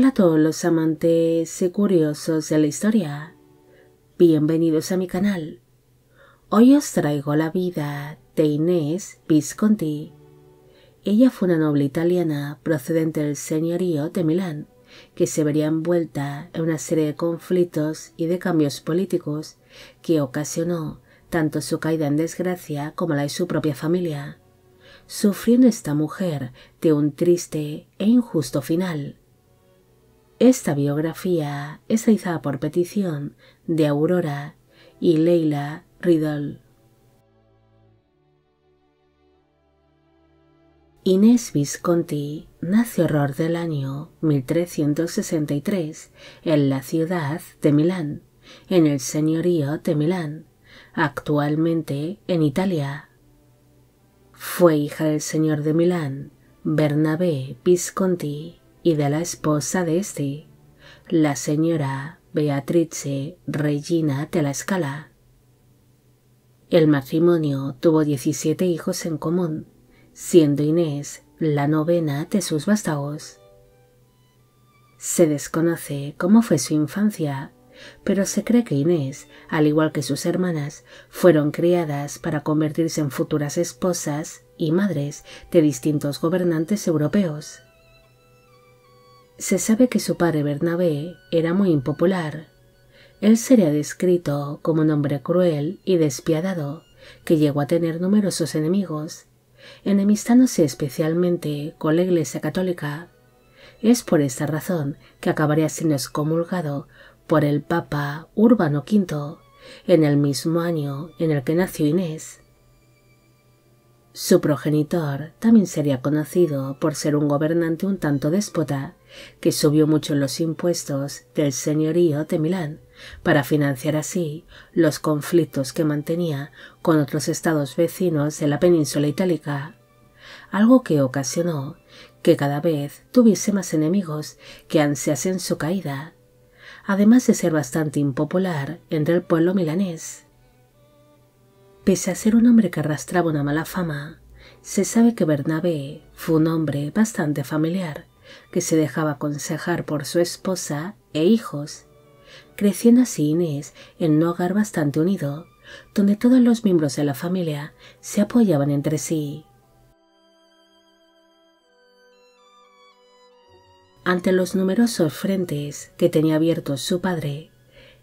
Hola a todos los amantes y curiosos de la historia. Bienvenidos a mi canal. Hoy os traigo la vida de Inés Visconti. Ella fue una noble italiana procedente del señorío de Milán, que se vería envuelta en una serie de conflictos y de cambios políticos que ocasionó tanto su caída en desgracia como la de su propia familia, sufriendo esta mujer de un triste e injusto final. Esta biografía es realizada por petición de Aurora y Leila Riddle. Inés Visconti nació alrededor del año 1363 en la ciudad de Milán, en el señorío de Milán, actualmente en Italia. Fue hija del señor de Milán, Bernabé Visconti, y de la esposa de este, la señora Beatrice Regina della Scala. El matrimonio tuvo 17 hijos en común, siendo Inés la novena de sus vástagos. Se desconoce cómo fue su infancia, pero se cree que Inés, al igual que sus hermanas, fueron criadas para convertirse en futuras esposas y madres de distintos gobernantes europeos. Se sabe que su padre Bernabé era muy impopular. Él sería descrito como un hombre cruel y despiadado, que llegó a tener numerosos enemigos, enemistándose especialmente con la Iglesia Católica. Es por esta razón que acabaría siendo excomulgado por el Papa Urbano V, en el mismo año en el que nació Inés. Su progenitor también sería conocido por ser un gobernante un tanto déspota, que subió mucho los impuestos del señorío de Milán para financiar así los conflictos que mantenía con otros estados vecinos de la península itálica, algo que ocasionó que cada vez tuviese más enemigos que ansiasen su caída, además de ser bastante impopular entre el pueblo milanés. Pese a ser un hombre que arrastraba una mala fama, se sabe que Bernabé fue un hombre bastante familiar, que se dejaba aconsejar por su esposa e hijos, creciendo así Inés en un hogar bastante unido, donde todos los miembros de la familia se apoyaban entre sí. Ante los numerosos frentes que tenía abiertos su padre,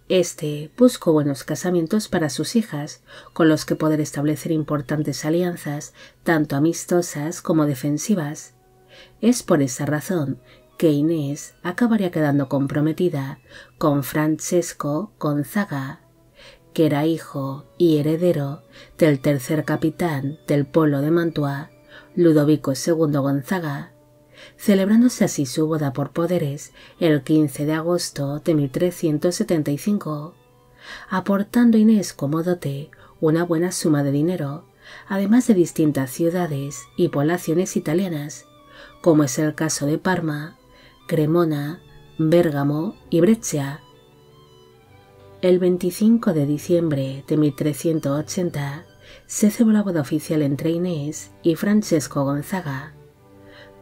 este buscó buenos casamientos para sus hijas, con los que poder establecer importantes alianzas, tanto amistosas como defensivas. Es por esa razón que Inés acabaría quedando comprometida con Francesco Gonzaga, que era hijo y heredero del tercer capitán del pueblo de Mantua, Ludovico II Gonzaga, celebrándose así su boda por poderes el 15 de agosto de 1375, aportando Inés como dote una buena suma de dinero, además de distintas ciudades y poblaciones italianas, como es el caso de Parma, Cremona, Bérgamo y Brescia. El 25 de diciembre de 1380 se celebró la boda oficial entre Inés y Francesco Gonzaga.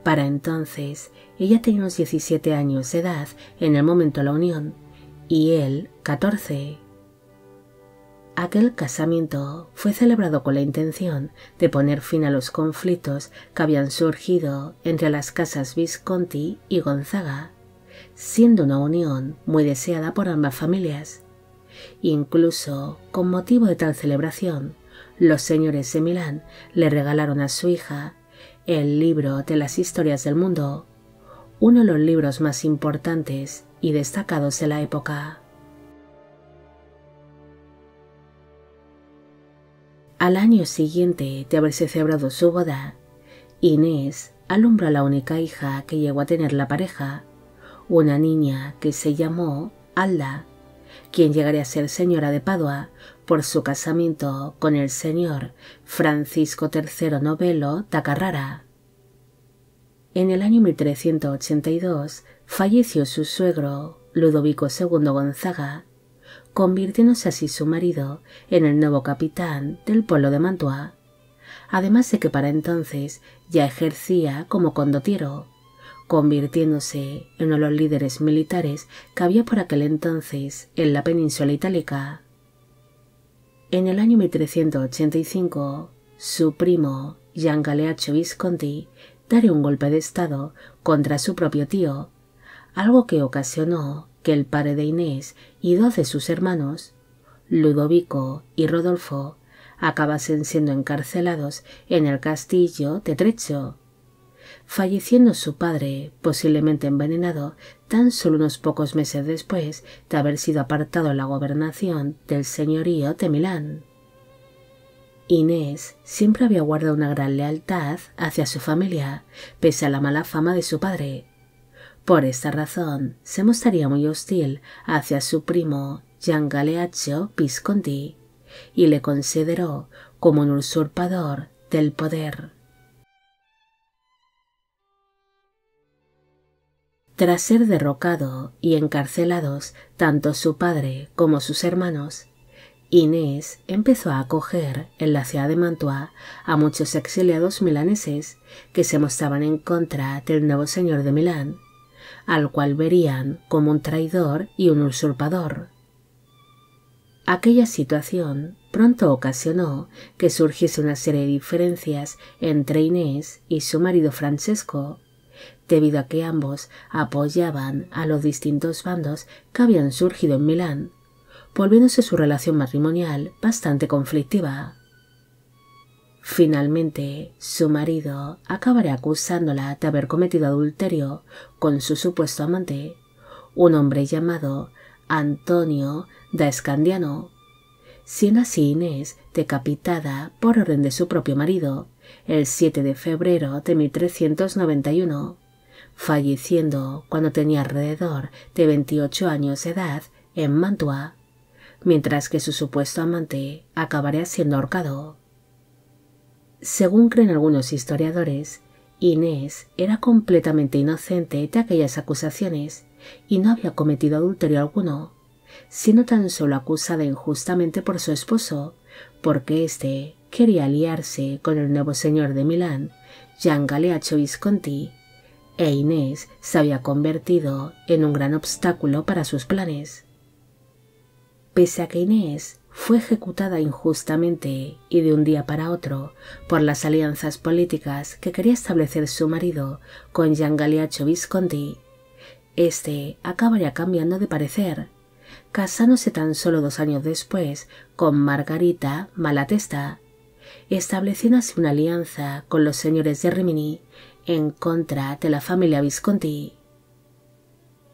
Para entonces, ella tenía unos 17 años de edad en el momento de la unión, y él 14. Aquel casamiento fue celebrado con la intención de poner fin a los conflictos que habían surgido entre las casas Visconti y Gonzaga, siendo una unión muy deseada por ambas familias. Incluso, con motivo de tal celebración, los señores de Milán le regalaron a su hija el libro de las historias del mundo, uno de los libros más importantes y destacados de la época. Al año siguiente de haberse celebrado su boda, Inés alumbró a la única hija que llegó a tener la pareja, una niña que se llamó Alda, quien llegaría a ser señora de Padua por su casamiento con el señor Francisco III Novello da Carrara. En el año 1382 falleció su suegro, Ludovico II Gonzaga, convirtiéndose así su marido en el nuevo capitán del pueblo de Mantua, además de que para entonces ya ejercía como condottiero, convirtiéndose en uno de los líderes militares que había por aquel entonces en la península itálica. En el año 1385, su primo Gian Galeazzo Visconti daría un golpe de estado contra su propio tío, algo que ocasionó que el padre de Inés y 2 de sus hermanos, Ludovico y Rodolfo, acabasen siendo encarcelados en el castillo de Treccio, falleciendo su padre, posiblemente envenenado, tan solo unos pocos meses después de haber sido apartado de la gobernación del señorío de Milán. Inés siempre había guardado una gran lealtad hacia su familia, pese a la mala fama de su padre. Por esta razón, se mostraría muy hostil hacia su primo Gian Galeazzo Visconti y le consideró como un usurpador del poder. Tras ser derrocado y encarcelados tanto su padre como sus hermanos, Inés empezó a acoger en la ciudad de Mantua a muchos exiliados milaneses que se mostraban en contra del nuevo señor de Milán, al cual verían como un traidor y un usurpador. Aquella situación pronto ocasionó que surgiese una serie de diferencias entre Inés y su marido Francesco, debido a que ambos apoyaban a los distintos bandos que habían surgido en Milán, volviéndose su relación matrimonial bastante conflictiva. Finalmente, su marido acabaría acusándola de haber cometido adulterio con su supuesto amante, un hombre llamado Antonio da Scandiano, siendo así Inés decapitada por orden de su propio marido el 7 de febrero de 1391, falleciendo cuando tenía alrededor de 28 años de edad en Mantua, mientras que su supuesto amante acabaría siendo ahorcado. Según creen algunos historiadores, Inés era completamente inocente de aquellas acusaciones y no había cometido adulterio alguno, siendo tan solo acusada injustamente por su esposo, porque éste quería aliarse con el nuevo señor de Milán, Gian Galeazzo Visconti, e Inés se había convertido en un gran obstáculo para sus planes. Pese a que Inés fue ejecutada injustamente y de un día para otro por las alianzas políticas que quería establecer su marido con Gian Galeazzo Visconti, este acabaría cambiando de parecer, casándose tan solo 2 años después con Margarita Malatesta, estableciendo así una alianza con los señores de Rimini en contra de la familia Visconti.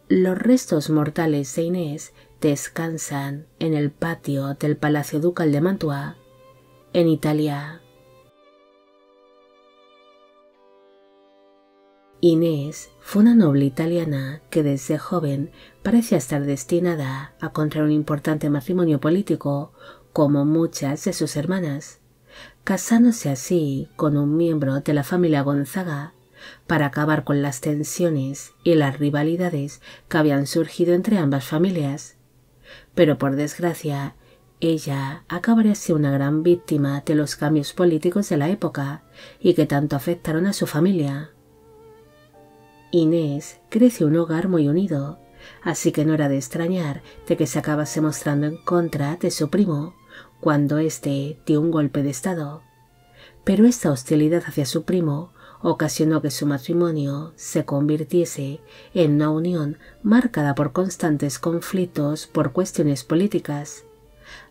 Los restos mortales de Inés descansan en el patio del Palacio Ducal de Mantua, en Italia. Inés fue una noble italiana que desde joven parecía estar destinada a contraer un importante matrimonio político, como muchas de sus hermanas, casándose así con un miembro de la familia Gonzaga para acabar con las tensiones y las rivalidades que habían surgido entre ambas familias. Pero por desgracia, ella acabaría siendo una gran víctima de los cambios políticos de la época y que tanto afectaron a su familia. Inés creció en un hogar muy unido, así que no era de extrañar de que se acabase mostrando en contra de su primo cuando éste dio un golpe de estado. Pero esta hostilidad hacia su primo ocasionó que su matrimonio se convirtiese en una unión marcada por constantes conflictos por cuestiones políticas,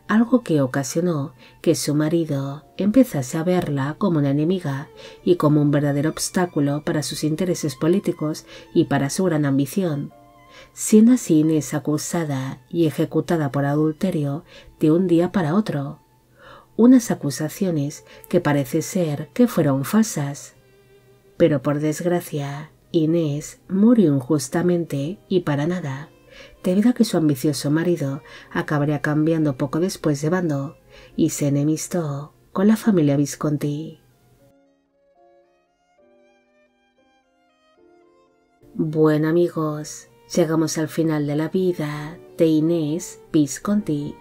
algo que ocasionó que su marido empezase a verla como una enemiga y como un verdadero obstáculo para sus intereses políticos y para su gran ambición, siendo así Inés acusada y ejecutada por adulterio de un día para otro, unas acusaciones que parece ser que fueron falsas. Pero por desgracia, Inés murió injustamente y para nada, debido a que su ambicioso marido acabaría cambiando poco después de bando y se enemistó con la familia Visconti. Bueno amigos, llegamos al final de la vida de Inés Visconti.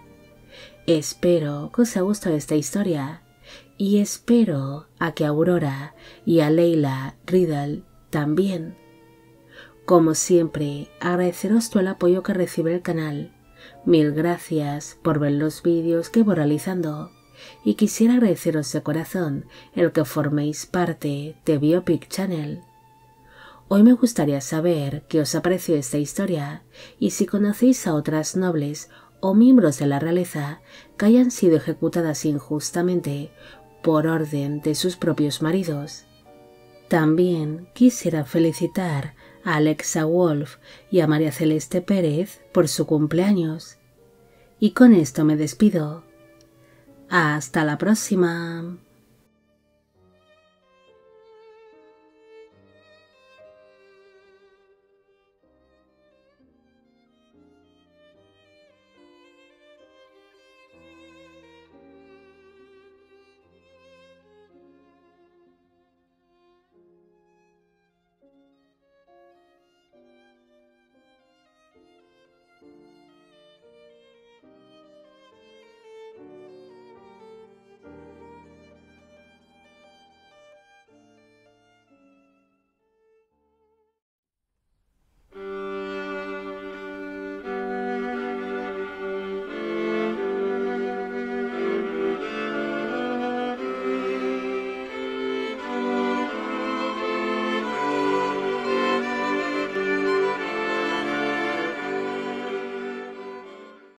Espero que os haya gustado esta historia y espero a que Aurora y a Leila Riddle también. Como siempre, agradeceros todo el apoyo que recibe el canal. Mil gracias por ver los vídeos que voy realizando y quisiera agradeceros de corazón el que forméis parte de Biopic Channel. Hoy me gustaría saber qué os ha parecido esta historia y si conocéis a otras nobles o miembros de la realeza que hayan sido ejecutadas injustamente por orden de sus propios maridos. También quisiera felicitar a Alexa Wolf y a María Celeste Pérez por su cumpleaños. Y con esto me despido. Hasta la próxima.